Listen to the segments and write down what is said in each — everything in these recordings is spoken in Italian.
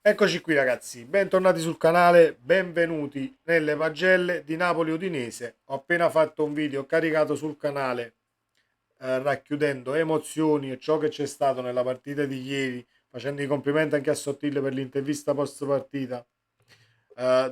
Eccoci qui ragazzi, bentornati sul canale, benvenuti nelle pagelle di Napoli Udinese. Ho appena fatto un video caricato sul canale racchiudendo emozioni e ciò che c'è stato nella partita di ieri, facendo i complimenti anche a Sottile per l'intervista post partita,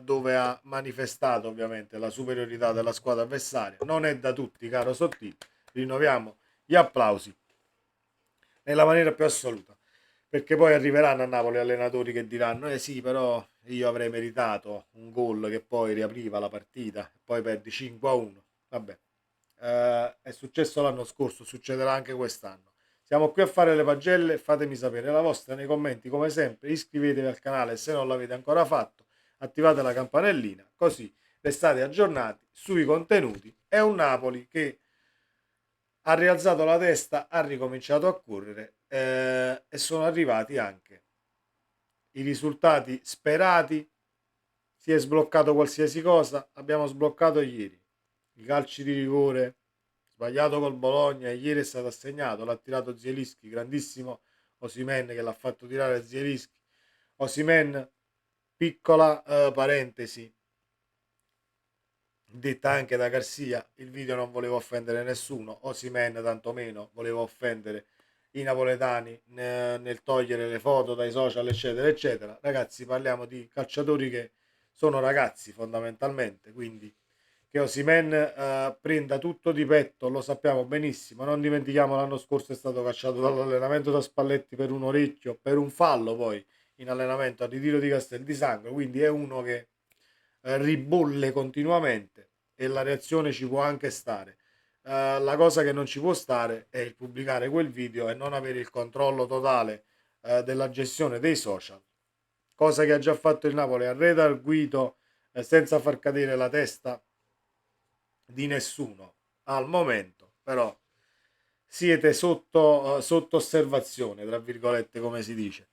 dove ha manifestato ovviamente la superiorità della squadra avversaria. Non è da tutti, caro Sottile, rinnoviamo gli applausi nella maniera più assoluta. Perché poi arriveranno a Napoli allenatori che diranno: eh sì, però io avrei meritato un gol che poi riapriva la partita, poi perdi 5-1. Vabbè, è successo l'anno scorso, succederà anche quest'anno. Siamo qui a fare le pagelle, fatemi sapere la vostra nei commenti come sempre, iscrivetevi al canale se non l'avete ancora fatto, attivate la campanellina, così restate aggiornati sui contenuti. È un Napoli che ha rialzato la testa, ha ricominciato a correre e sono arrivati anche i risultati sperati. Si è sbloccato qualsiasi cosa. Abbiamo sbloccato ieri i calci di rigore sbagliato col Bologna. Ieri è stato assegnato, l'ha tirato Zielinski, grandissimo Osimhen che l'ha fatto tirare Zielinski. Osimhen, piccola parentesi, detta anche da Garcia, il video non volevo offendere nessuno, Osimhen tantomeno volevo offendere i napoletani nel togliere le foto dai social eccetera eccetera. Ragazzi, parliamo di calciatori che sono ragazzi fondamentalmente, quindi che Osimhen prenda tutto di petto lo sappiamo benissimo. Non dimentichiamo l'anno scorso è stato cacciato dall'allenamento da Spalletti per un orecchio, per un fallo poi in allenamento al ritiro di Castel di Sangro, quindi è uno che ribolle continuamente e la reazione ci può anche stare. La cosa che non ci può stare è il pubblicare quel video e non avere il controllo totale della gestione dei social, cosa che ha già fatto il Napoli a redarguito senza far cadere la testa di nessuno al momento, però siete sotto osservazione, tra virgolette, come si dice.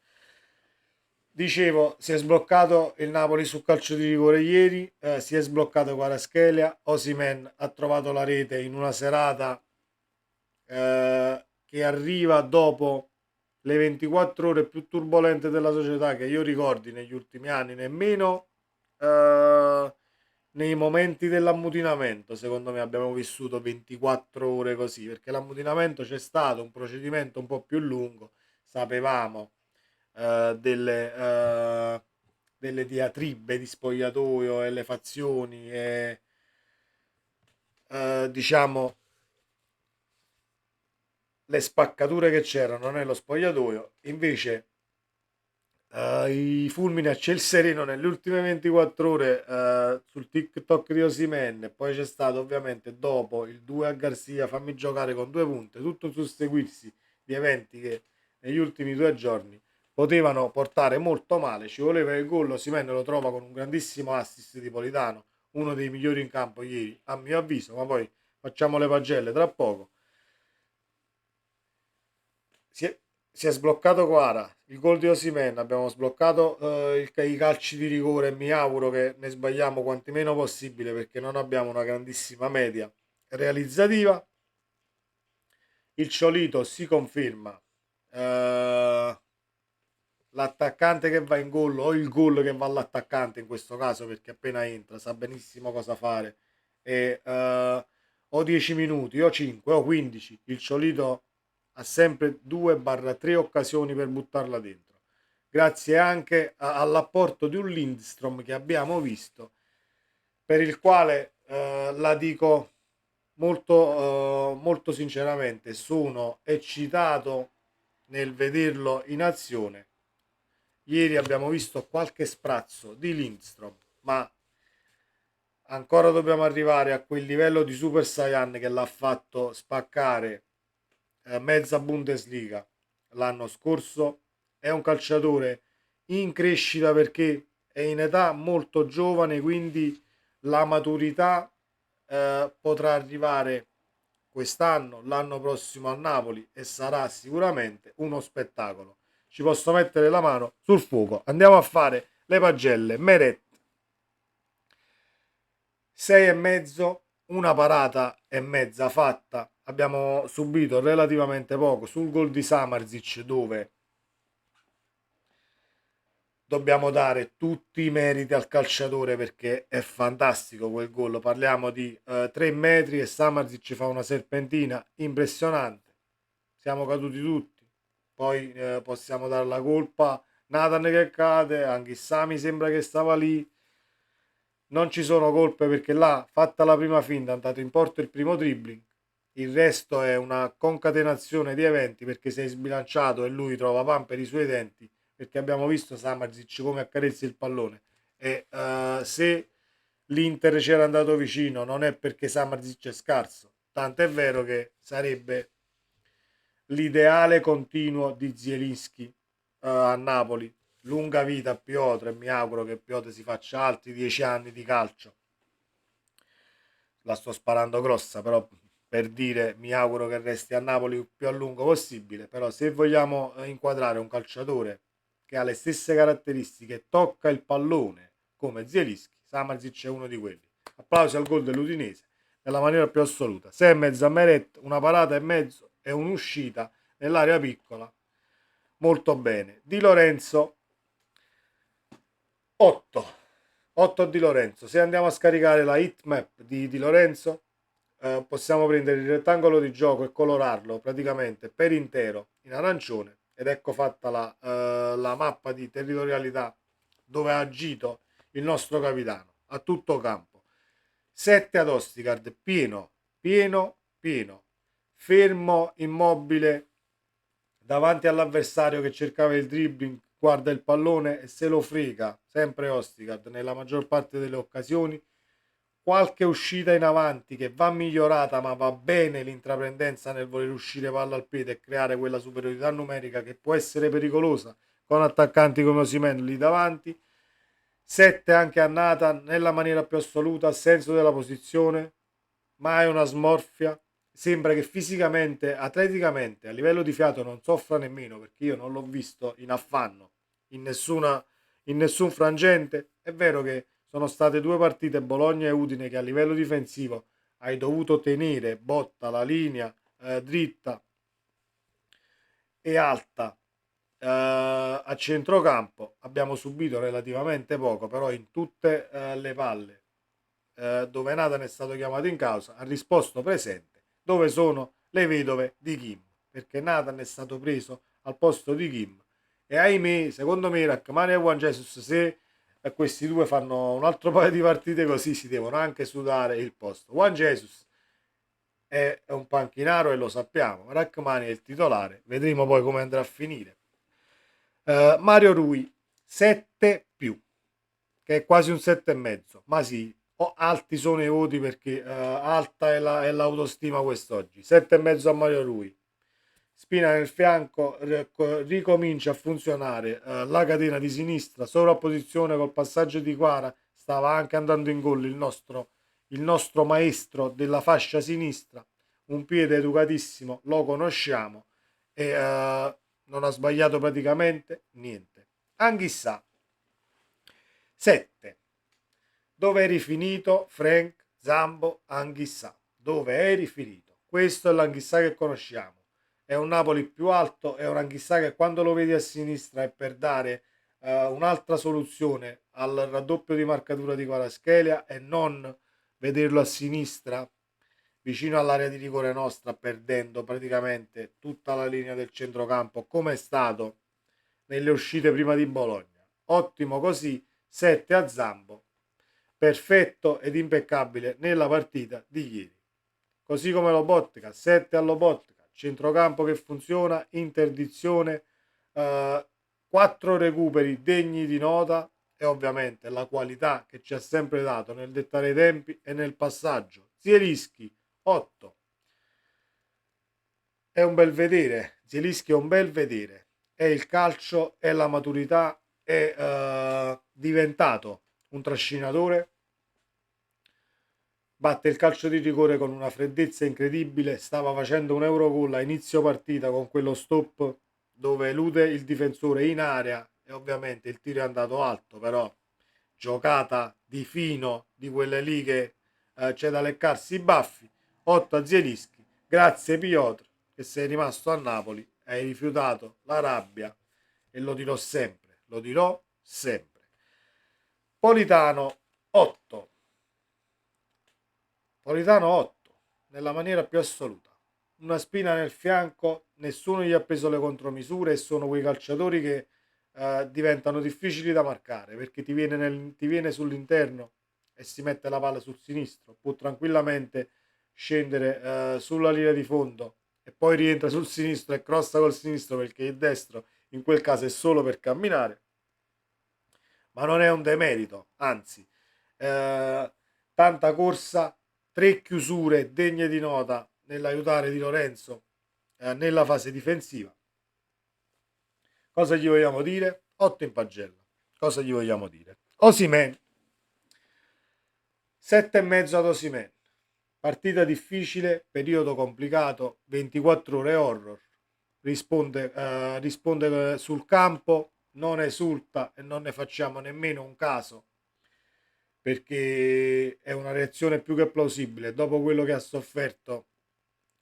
Dicevo, si è sbloccato il Napoli su calcio di rigore ieri, si è sbloccato Kvaratskhelia, Osimhen ha trovato la rete in una serata che arriva dopo le 24 ore più turbolente della società che io ricordi negli ultimi anni, nemmeno eh, nei momenti dell'ammutinamento, secondo me abbiamo vissuto 24 ore così, perché l'ammutinamento c'è stato un procedimento un po' più lungo, sapevamo delle diatribe di spogliatoio e le fazioni e diciamo le spaccature che c'erano nello spogliatoio. Invece i fulmini a ciel sereno nelle ultime 24 ore sul TikTok di Osimhen, poi c'è stato ovviamente dopo il 2 a Garcia, fammi giocare con due punte, tutto un susseguirsi di eventi che negli ultimi 2 giorni potevano portare molto male. Ci voleva il gol, Osimhen lo trova con un grandissimo assist di Politano, uno dei migliori in campo ieri a mio avviso, ma poi facciamo le pagelle tra poco. Si è sbloccato Quara, il gol di Osimhen, abbiamo sbloccato i calci di rigore e mi auguro che ne sbagliamo quanti meno possibile perché non abbiamo una grandissima media realizzativa. Il Ciolito si conferma l'attaccante che va in gol o il gol che va all'attaccante in questo caso perché appena entra sa benissimo cosa fare e o 10 minuti o 5 o 15 il Ciolito ha sempre 2-3 occasioni per buttarla dentro, grazie anche all'apporto di un Lindstrom che abbiamo visto, per il quale la dico molto sinceramente, sono eccitato nel vederlo in azione. Ieri abbiamo visto qualche sprazzo di Lindstrom, ma ancora dobbiamo arrivare a quel livello di Super Saiyan che l'ha fatto spaccare mezza Bundesliga l'anno scorso. È un calciatore in crescita perché è in età molto giovane, quindi la maturità potrà arrivare quest'anno, l'anno prossimo a Napoli e sarà sicuramente uno spettacolo. Ci posso mettere la mano sul fuoco. Andiamo a fare le pagelle. Meret 6 e mezzo, una parata e mezza fatta. Abbiamo subito relativamente poco sul gol di Samarzic dove dobbiamo dare tutti i meriti al calciatore perché è fantastico quel gol. Parliamo di 3 metri e Samardžić ci fa una serpentina impressionante. Siamo caduti tutti. Poi possiamo dare la colpa a Nathan che cade, anche Sami sembra che stava lì. Non ci sono colpe perché là, fatta la prima finta, è andato in porto il primo dribbling. Il resto è una concatenazione di eventi perché sei sbilanciato e lui trova pan per i suoi denti perché abbiamo visto Samardžić come accarezza il pallone e se l'Inter c'era andato vicino non è perché Samardžić è scarso, tanto è vero che sarebbe l'ideale continuo di Zielinski a Napoli. Lunga vita a Piotr e mi auguro che Piotr si faccia altri 10 anni di calcio. La sto sparando grossa, però per dire mi auguro che resti a Napoli il più a lungo possibile. Però se vogliamo inquadrare un calciatore che ha le stesse caratteristiche, tocca il pallone come Zielinski, Samardžić è uno di quelli. Applausi al gol dell'Udinese nella maniera più assoluta. 6 e mezzo a Meret, una parata e mezzo e un'uscita nell'area piccola. Molto bene. Di Lorenzo 8. 8 Di Lorenzo. Se andiamo a scaricare la hitmap di Di Lorenzo, possiamo prendere il rettangolo di gioco e colorarlo praticamente per intero in arancione ed ecco fatta la mappa di territorialità dove ha agito il nostro capitano a tutto campo. 7 ad Ostigard, pieno, pieno, pieno, fermo, immobile davanti all'avversario che cercava il dribbling, guarda il pallone e se lo frega, sempre Ostigard nella maggior parte delle occasioni. Qualche uscita in avanti che va migliorata, ma va bene l'intraprendenza nel voler uscire palla al piede e creare quella superiorità numerica che può essere pericolosa con attaccanti come Osimhen lì davanti. 7 anche a Nathan nella maniera più assoluta, senso della posizione, mai una smorfia. Sembra che fisicamente, atleticamente, a livello di fiato non soffra nemmeno perché io non l'ho visto in affanno in nessun frangente. È vero che sono state 2 partite, Bologna e Udine, che a livello difensivo hai dovuto tenere botta la linea dritta e alta a centrocampo. Abbiamo subito relativamente poco, però in tutte le palle dove Nathan è stato chiamato in causa ha risposto presente. Dove sono le vedove di Kim? Perché Nathan è stato preso al posto di Kim e ahimè, secondo me, Rachmani e Juan Jesus, se questi due fanno un altro paio di partite così, si devono anche sudare il posto. Juan Jesus è un panchinaro e lo sappiamo, Rachmani è il titolare, vedremo poi come andrà a finire. Mario Rui 7 più, che è quasi un 7 e mezzo, ma sì, alti sono i voti perché alta è l'autostima quest'oggi. 7 e mezzo a Mario Rui. Spina nel fianco, ricomincia a funzionare la catena di sinistra, sovrapposizione col passaggio di Quara, stava anche andando in gol il nostro maestro della fascia sinistra, un piede educatissimo, lo conosciamo e non ha sbagliato praticamente niente. Anghissà 7. Dove eri finito, Frank Zambo Anghissà? Dove eri finito? Questo è l'Anghissà che conosciamo. È un Napoli più alto, è un Anghissà che quando lo vedi a sinistra è per dare un'altra soluzione al raddoppio di marcatura di Kvaratskhelia e non vederlo a sinistra vicino all'area di rigore nostra, perdendo praticamente tutta la linea del centrocampo, come è stato nelle uscite prima di Bologna. Ottimo così, 7 a Zambo, perfetto ed impeccabile nella partita di ieri. Così come Lobotka, 7 a Lobotka, centrocampo che funziona, interdizione, 4 recuperi degni di nota e ovviamente la qualità che ci ha sempre dato nel dettare i tempi e nel passaggio. Zielinski 8. È un bel vedere, Zielinski è un bel vedere, è il calcio, è la maturità, è diventato un trascinatore, batte il calcio di rigore con una freddezza incredibile, stava facendo un Eurogol a inizio partita con quello stop dove elude il difensore in area e ovviamente il tiro è andato alto, però giocata di fino di quelle lì che c'è da leccarsi i baffi. 8 a Zielinski, grazie Piotr che sei rimasto a Napoli, hai rifiutato la rabbia e lo dirò sempre, lo dirò sempre. Politano 8. Politano 8, nella maniera più assoluta. Una spina nel fianco, nessuno gli ha preso le contromisure e sono quei calciatori che diventano difficili da marcare perché ti viene sull'interno e si mette la palla sul sinistro. Può tranquillamente scendere sulla linea di fondo e poi rientra sul sinistro e crossa col sinistro perché il destro in quel caso è solo per camminare, ma non è un demerito, anzi, tanta corsa, 3 chiusure degne di nota nell'aiutare Di Lorenzo nella fase difensiva. Cosa gli vogliamo dire? 8 in pagella. Cosa gli vogliamo dire? Osimhen, 7,5 ad Osimhen. Partita difficile, periodo complicato, 24 ore horror. Risponde sul campo, non esulta e non ne facciamo nemmeno un caso perché è una reazione più che plausibile dopo quello che ha sofferto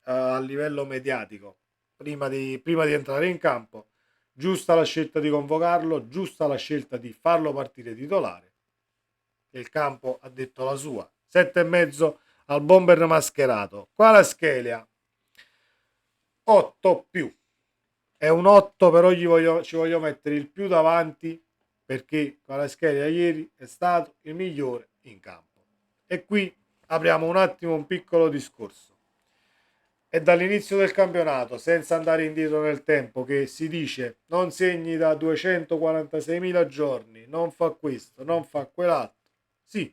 a livello mediatico prima di entrare in campo. Giusta la scelta di convocarlo, giusta la scelta di farlo partire titolare. Il campo ha detto la sua. 7,5 al bomber mascherato. Kvaratskhelia 8 più. È un 8, però ci voglio mettere il più davanti perché Kvaratskhelia ieri è stato il migliore in campo. E qui apriamo un attimo un piccolo discorso. È dall'inizio del campionato, senza andare indietro nel tempo, che si dice non segni da 246.000 giorni, non fa questo, non fa quell'altro. Sì,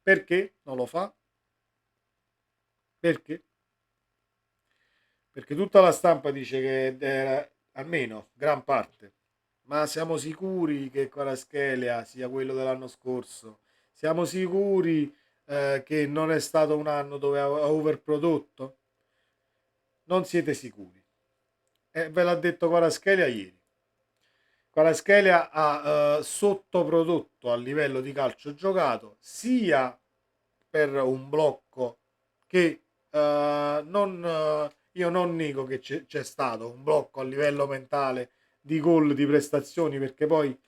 perché non lo fa? Perché? Perché tutta la stampa dice che era, almeno gran parte, ma siamo sicuri che Kvaratskhelia sia quello dell'anno scorso? Siamo sicuri che non è stato un anno dove ha overprodotto? Non siete sicuri. E ve l'ha detto Kvaratskhelia ieri. Kvaratskhelia ha sottoprodotto a livello di calcio giocato sia per un blocco che io non nego che c'è stato un blocco a livello mentale di gol, di prestazioni, perché poi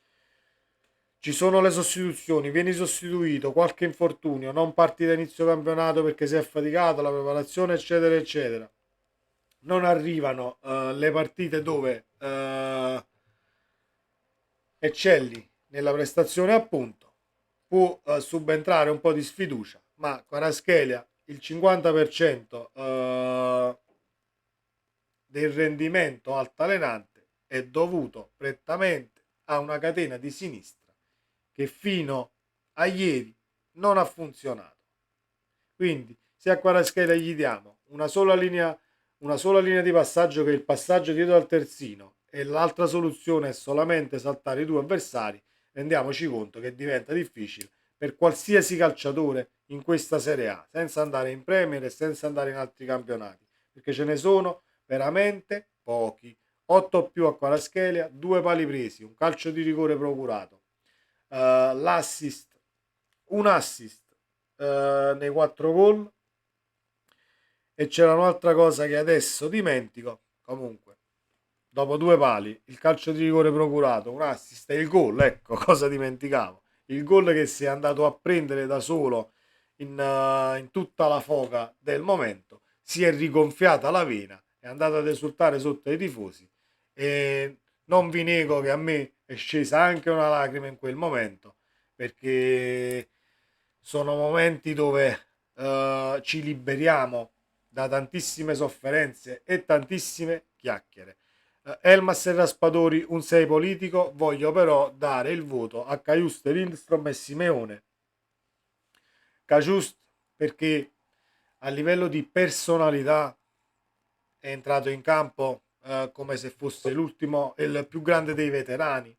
ci sono le sostituzioni, vieni sostituito, qualche infortunio, non parti da inizio campionato perché sei affaticato, la preparazione eccetera eccetera. Non arrivano le partite dove eccelli nella prestazione appunto, può subentrare un po' di sfiducia, ma Kvaratskhelia il 50% del rendimento altalenante è dovuto prettamente a una catena di sinistra che fino a ieri non ha funzionato. Quindi se a Kvaratskhelia gli diamo una sola linea di passaggio che è il passaggio dietro al terzino e l'altra soluzione è solamente saltare i due avversari, rendiamoci conto che diventa difficile per qualsiasi calciatore in questa Serie A, senza andare in Premier e senza andare in altri campionati, perché ce ne sono veramente pochi. 8 più a Kvaratskhelia, 2 pali presi, un calcio di rigore procurato, l'assist, un assist nei 4 gol. E c'era un'altra cosa che adesso dimentico. Comunque, dopo 2 pali, il calcio di rigore procurato, un assist e il gol, ecco cosa dimenticavo. Il gol che si è andato a prendere da solo in tutta la foga del momento, si è rigonfiata la vena, è andato ad esultare sotto ai tifosi e non vi nego che a me è scesa anche una lacrima in quel momento, perché sono momenti dove ci liberiamo da tantissime sofferenze e tantissime chiacchiere. Elmas e Raspadori un 6 politico, voglio però dare il voto a Cajuste, Lindstrom e Simeone. Cajuste perché a livello di personalità è entrato in campo come se fosse l'ultimo, il più grande dei veterani.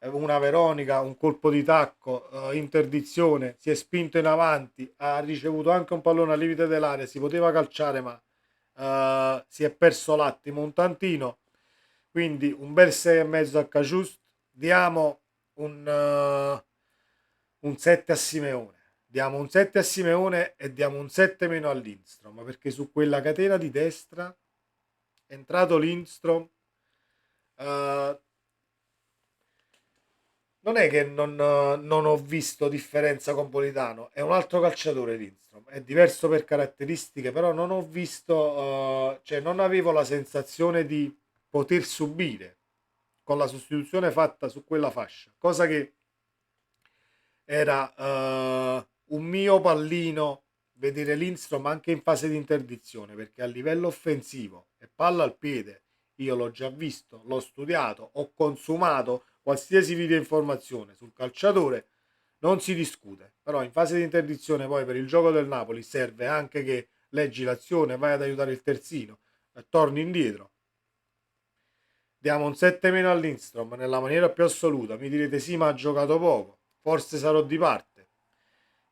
Una Veronica, un colpo di tacco, interdizione, si è spinto in avanti, ha ricevuto anche un pallone al limite dell'area, si poteva calciare ma si è perso l'attimo un tantino, quindi un bel 6,5 a Caciust, diamo un 7 a Simeone. Diamo un 7 a Simeone e diamo un 7 meno a Lindstrom, perché su quella catena di destra è entrato Lindstrom, eh, non è che non ho visto differenza con Politano, è un altro calciatore Lindstrom, è diverso per caratteristiche, però non ho visto, cioè non avevo la sensazione di poter subire con la sostituzione fatta su quella fascia, cosa che era un mio pallino vedere Lindstrom anche in fase di interdizione, perché a livello offensivo e palla al piede io l'ho già visto, l'ho studiato, ho consumato qualsiasi video informazione sul calciatore, non si discute, però in fase di interdizione poi per il gioco del Napoli serve anche che leggi l'azione, vai ad aiutare il terzino, torni indietro. Diamo un 7 meno a Lindstrom nella maniera più assoluta. Mi direte sì, ma ha giocato poco. Forse sarò di parte.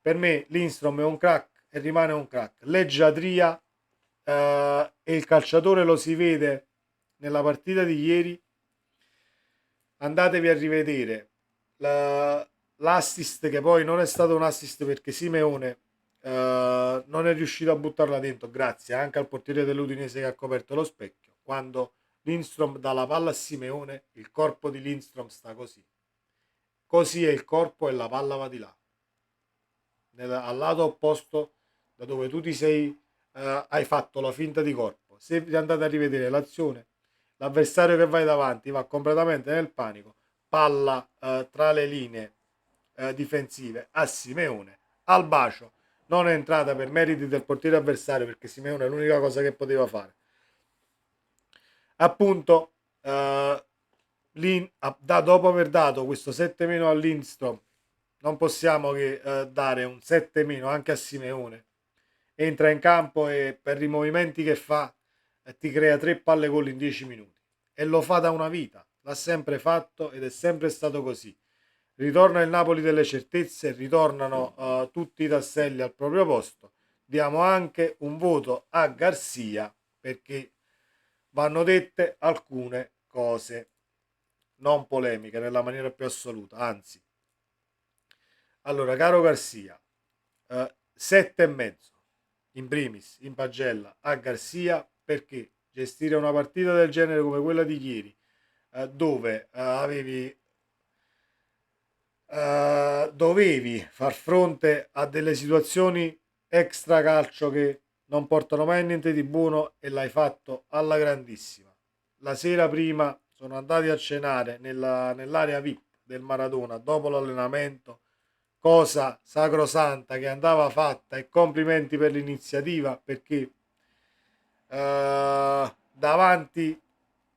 Per me Lindstrom è un crack e rimane un crack. Leggiadria e il calciatore lo si vede nella partita di ieri. Andatevi a rivedere l'assist che poi non è stato un assist perché Simeone non è riuscito a buttarla dentro grazie anche al portiere dell'Udinese che ha coperto lo specchio. Quando Lindstrom dà la palla a Simeone, il corpo di Lindstrom sta così. Così è il corpo e la palla va di là. Al lato opposto da dove tu ti sei, hai fatto la finta di corpo. Se vi andate a rivedere l'azione, l'avversario che vai davanti va completamente nel panico, palla tra le linee difensive a Simeone, al bacio. Non è entrata per meriti del portiere avversario perché Simeone è l'unica cosa che poteva fare. Appunto, dopo aver dato questo 7 meno a Lindstrom, non possiamo che dare un 7 meno anche a Simeone. Entra in campo e per i movimenti che fa ti crea 3 palle gol in 10 minuti. E lo fa da una vita, l'ha sempre fatto ed è sempre stato così. Ritorna il Napoli delle certezze, ritornano tutti i tasselli al proprio posto. Diamo anche un voto a Garzia perché vanno dette alcune cose non polemiche nella maniera più assoluta, anzi. Allora, caro Garzia, 7,5 in primis, in pagella a Garzia perché gestire una partita del genere come quella di ieri, dove dovevi far fronte a delle situazioni extra calcio che non portano mai a niente di buono e l'hai fatto alla grandissima. La sera prima sono andati a cenare nell'area VIP del Maradona dopo l'allenamento, cosa sacrosanta che andava fatta e complimenti per l'iniziativa perché davanti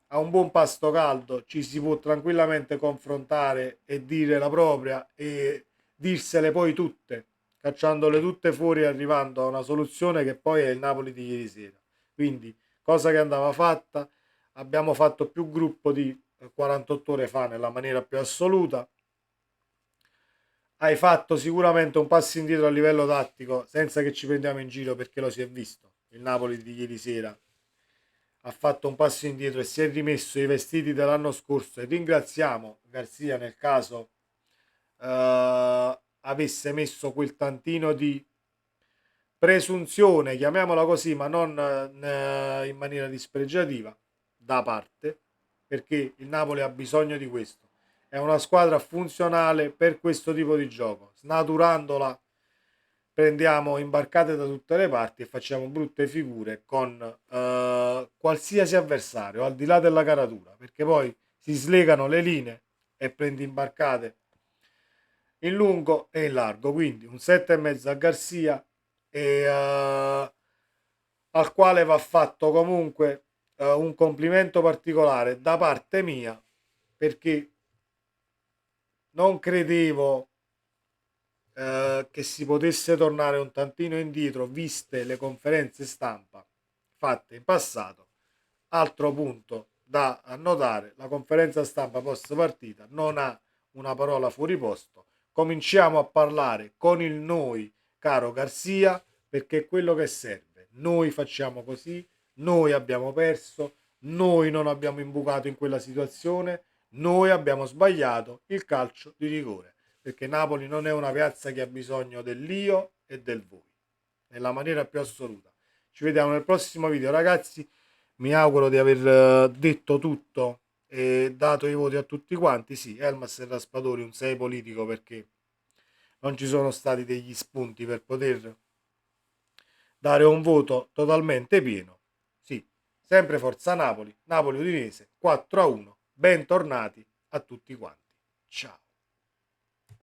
a un buon pasto caldo ci si può tranquillamente confrontare e dire la propria e dirsele poi tutte, cacciandole tutte fuori e arrivando a una soluzione che poi è il Napoli di ieri sera. Quindi, cosa che andava fatta, abbiamo fatto più gruppo di 48 ore fa nella maniera più assoluta. Hai fatto sicuramente un passo indietro a livello tattico senza che ci prendiamo in giro perché lo si è visto. Il Napoli di ieri sera ha fatto un passo indietro e si è rimesso i vestiti dell'anno scorso e ringraziamo Garzia nel caso avesse messo quel tantino di presunzione, chiamiamola così, ma non in maniera dispregiativa, da parte, perché il Napoli ha bisogno di questo. È una squadra funzionale per questo tipo di gioco. Snaturandola prendiamo imbarcate da tutte le parti e facciamo brutte figure con qualsiasi avversario, al di là della caratura, perché poi si slegano le linee e prendi imbarcate in lungo e in largo. Quindi un 7,5 a Garzia e al quale va fatto comunque un complimento particolare da parte mia perché non credevo che si potesse tornare un tantino indietro viste le conferenze stampa fatte in passato. Altro punto da annotare, la conferenza stampa post partita non ha una parola fuori posto. Cominciamo a parlare con il noi, caro Garzia, perché è quello che serve. Noi facciamo così, noi abbiamo perso, noi non abbiamo imbucato in quella situazione, noi abbiamo sbagliato il calcio di rigore, perché Napoli non è una piazza che ha bisogno dell'io e del voi, nella maniera più assoluta. Ci vediamo nel prossimo video, ragazzi. Mi auguro di aver detto tutto e dato i voti a tutti quanti, sì, Elmas e Raspadori un 6 politico perché non ci sono stati degli spunti per poter dare un voto totalmente pieno. Sì, sempre Forza Napoli, Napoli Udinese 4-1. Bentornati a tutti quanti. Ciao.